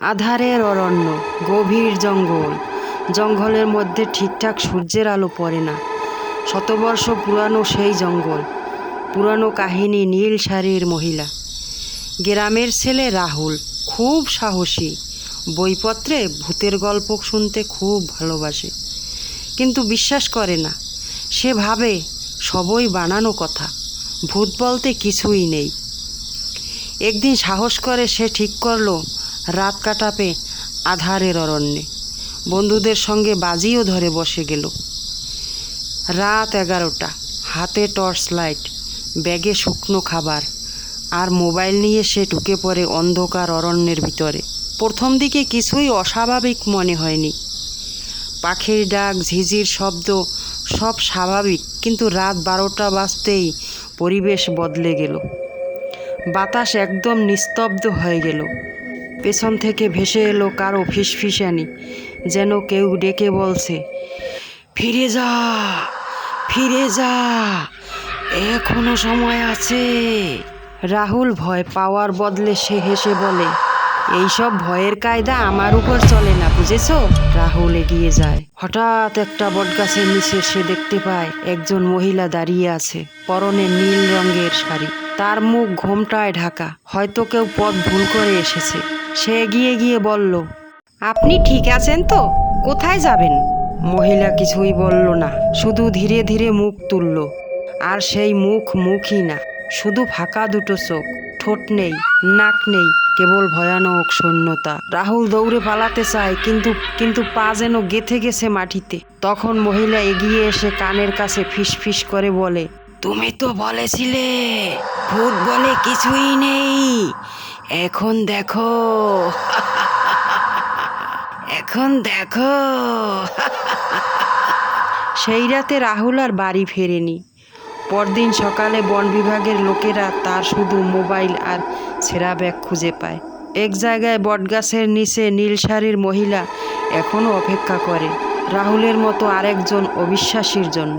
আধারের অরণ্য, গভীর জঙ্গল। জঙ্গলের মধ্যে ঠিকঠাক সূর্যের আলো পড়ে না। শতবর্ষ পুরানো সেই জঙ্গল, পুরানো কাহিনী। নীল শাড়ির মহিলা, গ্রামের ছেলে রাহুল, খুব সাহসী। বইপত্রে ভূতের গল্প শুনতে খুব ভালোবাসে, কিন্তু বিশ্বাস করে না। সে ভাবে সবই বানানো কথা, ভূত বলতে কিছুই নেই। একদিন সাহস করে সে ঠিক করলো রাত কাটাবে আধারের অরণ্যে। বন্ধুদের সঙ্গে বাজিও ধরে বসে গেল। রাত 11টা, হাতে টর্চ লাইট, ব্যাগে শুকনো খাবার আর মোবাইল নিয়ে সে ঢুকে পড়ে অন্ধকার অরণ্যের ভিতরে। প্রথম দিকে কিছুই অস্বাভাবিক মনে হয়নি। পাখির ডাক, ঝিঝির শব্দ সব স্বাভাবিক, কিন্তু রাত 12টা বাজতেই পরিবেশ বদলে গেল। বাতাস একদম নিস্তব্ধ হয়ে গেল। পেছন থেকে ভেসে এলো কারো ফিসফিসানি, যেন কেউ ডেকে বলছে, ফিরে যা, ফিরে যা, এখনো সময় আছে। রাহুল ভয় পাওয়ার বদলে সে হেসে বলে, এইসব ভয়ের কায়দা আমার উপর চলে না, বুঝেছো? রাহুল এগিয়ে যায়। হঠাৎ একটা বটগাছের নিচে সে দেখতে পায় একজন মহিলা দাঁড়িয়ে আছে, পরনে নীল রঙের শাড়ি, তার মুখ ঘোমটায় ঢাকা। হয়তো কেউ পথ ভুল করে এসেছে। সে এগিয়ে গিয়ে বলল, আপনি ঠিক আছেন তো? কোথায় যাবেন? মহিলা কিছুই বলল না, শুধু ধীরে ধীরে মুখ তুলল। আর সেই মুখই না, শুধু ফাঁকা দুটো চোখ, ঠোঁট নেই, নাক নেই, কেবল ভয়ানক শূন্যতা। রাহুল দৌড়ে পালাতে চায়, কিন্তু পা যেন গেঁথে গেছে মাটিতে। তখন মহিলা এগিয়ে এসে কানের কাছে ফিসফিস করে বলে, তুমি তো বলেছিলে ভূত বলে কিছুই নেই, এখন দেখো, এখন দেখো। সেই রাতে রাহুল আর বাড়ি ফেরেনি। পরদিন সকালে বন বিভাগের লোকেরা তার শুধু মোবাইল আর ছেঁড়া ব্যাগ খুঁজে পায়। এক জায়গায় বটগাছের নিচে নীল শাড়ির মহিলা এখনও অপেক্ষা করে রাহুলের মতো আরেকজন অবিশ্বাসীর জন্য।